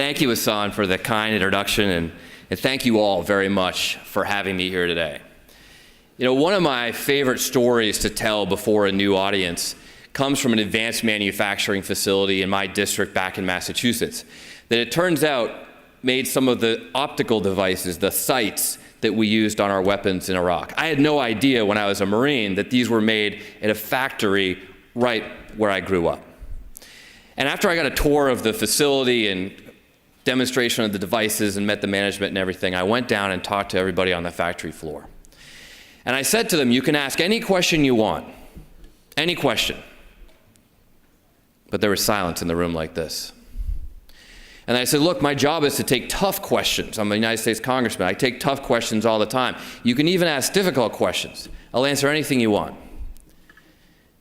Thank you, Hassan, for the kind introduction, and thank you all very much for having me here today. You know, one of my favorite stories to tell before a new audience comes from an advanced manufacturing facility in my district back in Massachusetts that it turns out made some of the optical devices, the sights that we used on our weapons in Iraq. I had no idea when I was a Marine that these were made in a factory right where I grew up. And after I got a tour of the facility and demonstration of the devices and met the management and everything, I went down and talked to everybody on the factory floor. And I said to them, you can ask any question you want, any question. But there was silence in the room like this. And I said, look, my job is to take tough questions. I'm a United States Congressman. I take tough questions all the time. You can even ask difficult questions. I'll answer anything you want.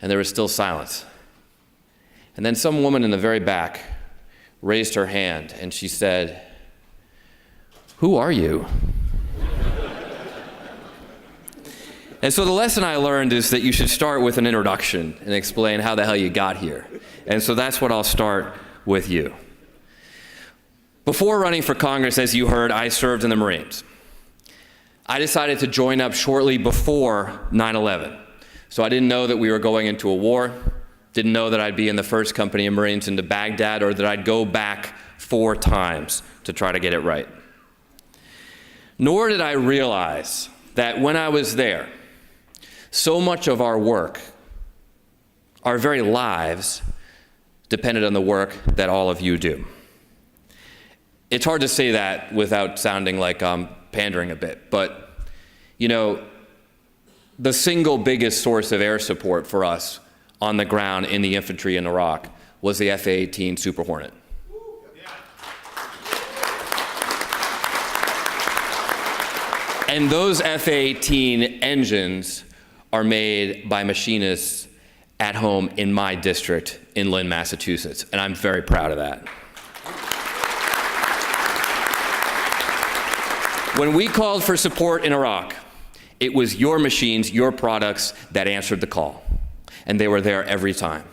And there was still silence. And then some woman in the very back raised her hand and she said, who are you? And so the lesson I learned is that you should start with an introduction and explain how the hell you got here. And so that's what I'll start with you. Before running for Congress, as you heard, I served in the Marines. I decided to join up shortly before 9/11. So I didn't know that we were going into a war, didn't know that I'd be in the first company of Marines into Baghdad, or that I'd go back 4 times to try to get it right. Nor did I realize that when I was there, so much of our work, our very lives, depended on the work that all of you do. It's hard to say that without sounding like I'm pandering a bit, but you know, the single biggest source of air support for us on the ground in the infantry in Iraq was the F-18 Super Hornet. And those F-18 engines are made by machinists at home in my district in Lynn, Massachusetts, and I'm very proud of that. When we called for support in Iraq, it was your machines, your products that answered the call, and they were there every time.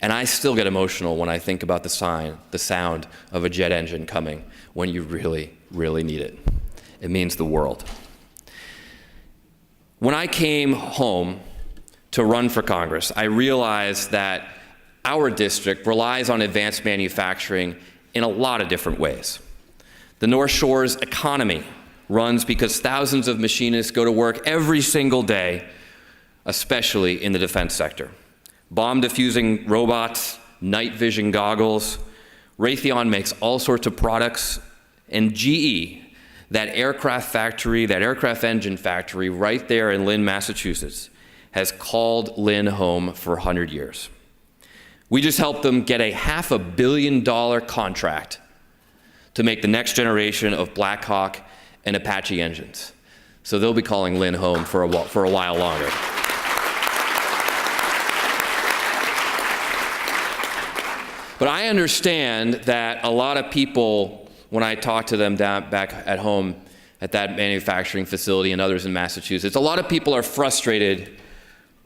And I still get emotional when I think about the sound of a jet engine coming when you really, really need it. It means the world. When I came home to run for Congress, I realized that our district relies on advanced manufacturing in a lot of different ways. The North Shore's economy runs because thousands of machinists go to work every single day, especially in the defense sector. Bomb diffusing robots, night vision goggles. Raytheon makes all sorts of products, and GE, that aircraft factory, that aircraft engine factory right there in Lynn, Massachusetts, has called Lynn home for 100 years. We just helped them get a $500 million contract to make the next generation of Black Hawk and Apache engines. So they'll be calling Lynn home for a while longer. But I understand that a lot of people, when I talk to them back at home at that manufacturing facility and others in Massachusetts, a lot of people are frustrated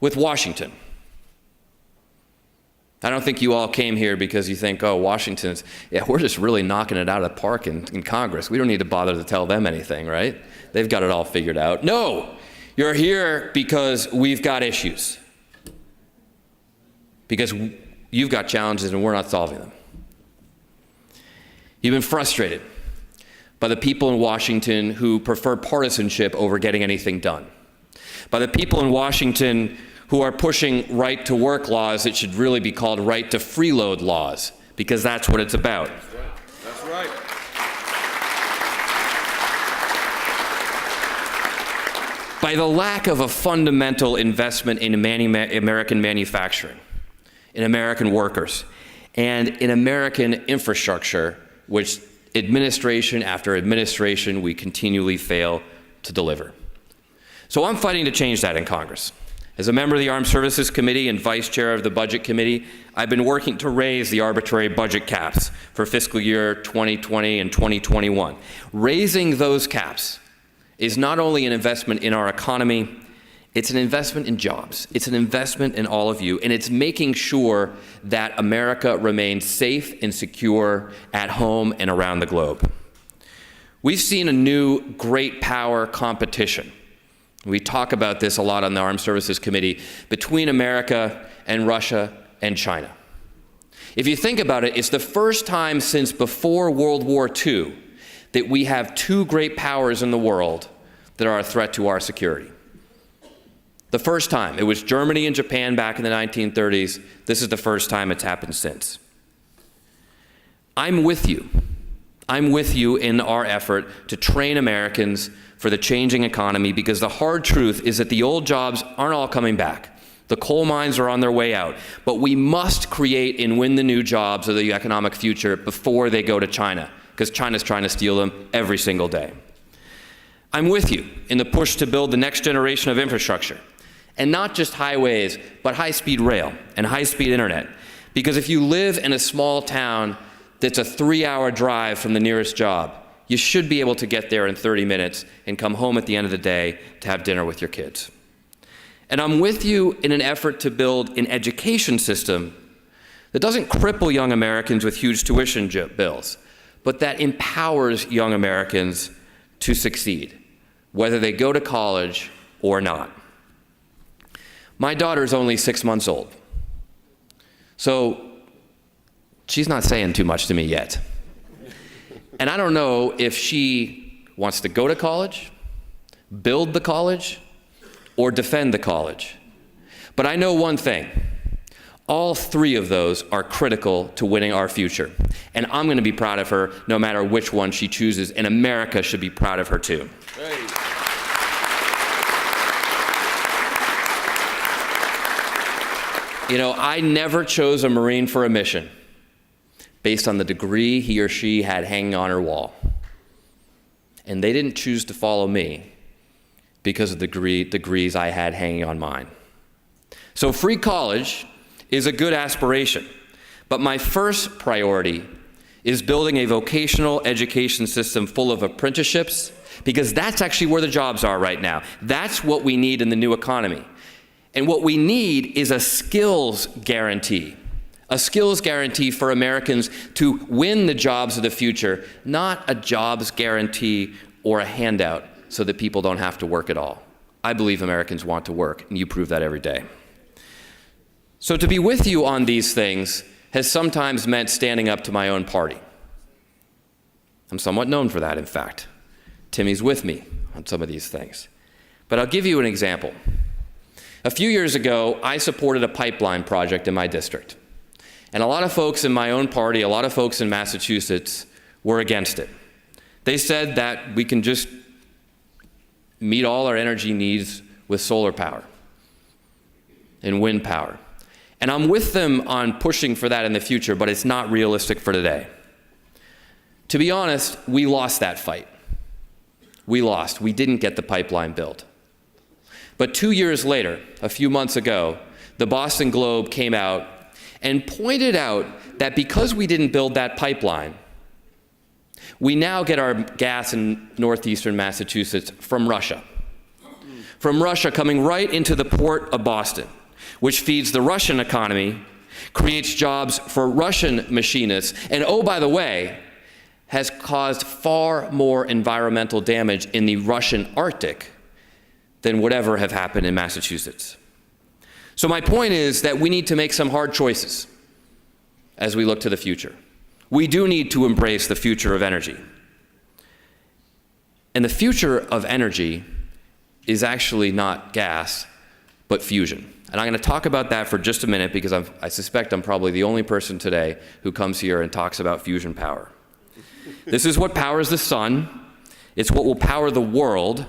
with Washington. I don't think you all came here because you think, oh, Washington's, yeah, we're just really knocking it out of the park in Congress. We don't need to bother to tell them anything, right? They've got it all figured out. No, you're here because we've got issues. Because you've got challenges and we're not solving them. You've been frustrated by the people in Washington who prefer partisanship over getting anything done. By the people in Washington who are pushing right-to-work laws that should really be called right-to-freeload laws, because that's what it's about. That's right. That's right. By the lack of a fundamental investment in American manufacturing, in American workers, and in American infrastructure, which administration after administration we continually fail to deliver. So I'm fighting to change that in Congress. As a member of the Armed Services Committee and Vice Chair of the Budget Committee, I've been working to raise the arbitrary budget caps for fiscal year 2020 and 2021. Raising those caps is not only an investment in our economy, It's an investment in jobs. It's an investment in all of you, and it's making sure that America remains safe and secure at home and around the globe. We've seen a new great power competition. We talk about this a lot on the Armed Services Committee between America and Russia and China. If you think about it, it's the first time since before World War II that we have two great powers in the world that are a threat to our security. The first time. It was Germany and Japan back in the 1930s. This is the first time it's happened since. I'm with you. I'm with you in our effort to train Americans for the changing economy, because the hard truth is that the old jobs aren't all coming back. The coal mines are on their way out. But we must create and win the new jobs of the economic future before they go to China, because China's trying to steal them every single day. I'm with you in the push to build the next generation of infrastructure. And not just highways, but high-speed rail and high-speed internet. Because if you live in a small town that's a 3-hour drive from the nearest job, you should be able to get there in 30 minutes and come home at the end of the day to have dinner with your kids. And I'm with you in an effort to build an education system that doesn't cripple young Americans with huge tuition bills, but that empowers young Americans to succeed, whether they go to college or not. My daughter's only 6 months old, so she's not saying too much to me yet. And I don't know if she wants to go to college, build the college, or defend the college. But I know one thing. All three of those are critical to winning our future. And I'm going to be proud of her no matter which one she chooses, and America should be proud of her too. Great. You know, I never chose a Marine for a mission based on the degree he or she had hanging on her wall. And they didn't choose to follow me because of the degrees I had hanging on mine. So free college is a good aspiration, but my first priority is building a vocational education system full of apprenticeships, because that's actually where the jobs are right now. That's what we need in the new economy. And what we need is a skills guarantee for Americans to win the jobs of the future, not a jobs guarantee or a handout so that people don't have to work at all. I believe Americans want to work, and you prove that every day. So to be with you on these things has sometimes meant standing up to my own party. I'm somewhat known for that, in fact. Timmy's with me on some of these things. But I'll give you an example. A few years ago, I supported a pipeline project in my district. And a lot of folks in my own party, a lot of folks in Massachusetts were against it. They said that we can just meet all our energy needs with solar power and wind power. And I'm with them on pushing for that in the future, but it's not realistic for today. To be honest, we lost that fight. We lost. We didn't get the pipeline built. But 2 years later, a few months ago, the Boston Globe came out and pointed out that because we didn't build that pipeline, we now get our gas in northeastern Massachusetts from Russia. From Russia coming right into the port of Boston, which feeds the Russian economy, creates jobs for Russian machinists, and oh, by the way, has caused far more environmental damage in the Russian Arctic than would ever have happened in Massachusetts. So my point is that we need to make some hard choices as we look to the future. We do need to embrace the future of energy. And the future of energy is actually not gas, but fusion. And I'm going to talk about that for just a minute, because I suspect I'm probably the only person today who comes here and talks about fusion power. This is what powers the sun. It's what will power the world,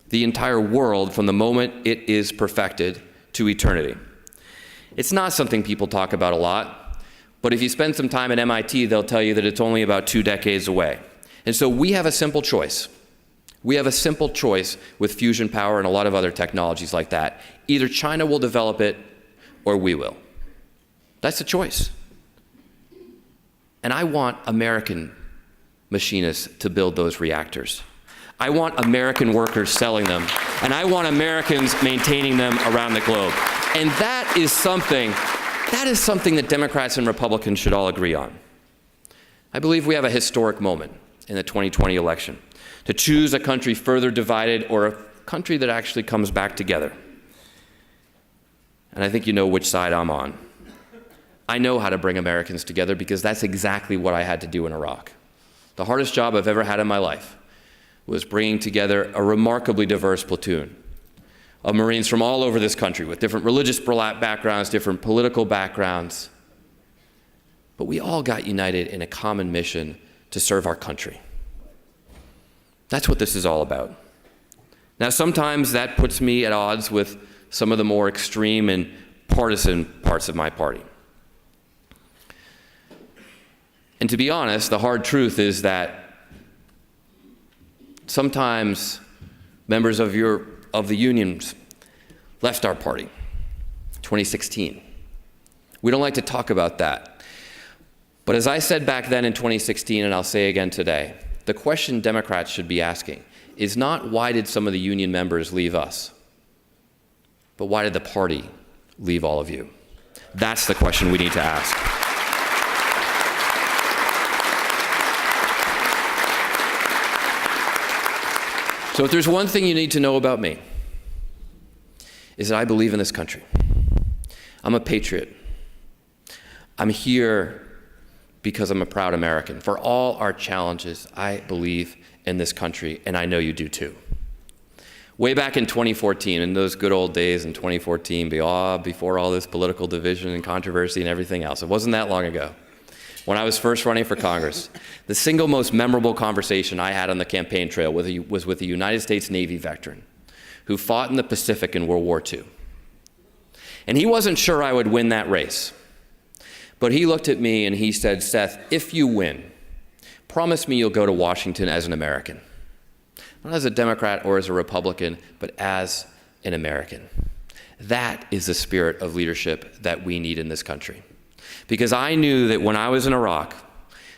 the entire world, from the moment it is perfected to eternity. It's not something people talk about a lot, but if you spend some time at MIT, they'll tell you that it's only about 2 decades away. And so we have a simple choice. We have a simple choice with fusion power and a lot of other technologies like that. Either China will develop it or we will. That's the choice. And I want American machinists to build those reactors. I want American workers selling them, and I want Americans maintaining them around the globe. And that is something that Democrats and Republicans should all agree on. I believe we have a historic moment in the 2020 election to choose a country further divided or a country that actually comes back together. And I think you know which side I'm on. I know how to bring Americans together because that's exactly what I had to do in Iraq. The hardest job I've ever had in my life was bringing together a remarkably diverse platoon of Marines from all over this country with different religious backgrounds, different political backgrounds. But we all got united in a common mission to serve our country. That's what this is all about. Now, sometimes that puts me at odds with some of the more extreme and partisan parts of my party. And to be honest, the hard truth is that sometimes members of the unions left our party, 2016. We don't like to talk about that. But as I said back then in 2016, and I'll say again today, the question Democrats should be asking is not why did some of the union members leave us, but why did the party leave all of you? That's the question we need to ask. So if there's one thing you need to know about me, is that I believe in this country. I'm a patriot. I'm here because I'm a proud American. For all our challenges, I believe in this country, and I know you do too. Way back in 2014, in those good old days in 2014, before all this political division and controversy and everything else, it wasn't that long ago, when I was first running for Congress, the single most memorable conversation I had on the campaign trail was with a United States Navy veteran who fought in the Pacific in World War II. And he wasn't sure I would win that race. But he looked at me and he said, "Seth, if you win, promise me you'll go to Washington as an American. Not as a Democrat or as a Republican, but as an American." That is the spirit of leadership that we need in this country. Because I knew that when I was in Iraq,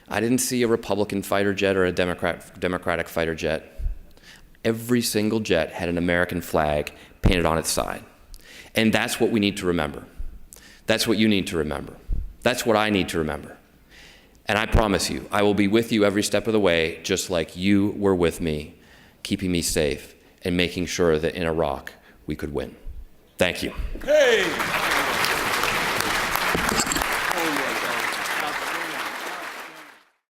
I didn't see a Republican fighter jet or a Democratic fighter jet. Every single jet had an American flag painted on its side. And that's what we need to remember. That's what you need to remember. That's what I need to remember. And I promise you, I will be with you every step of the way, just like you were with me, keeping me safe and making sure that in Iraq we could win. Thank you. Hey.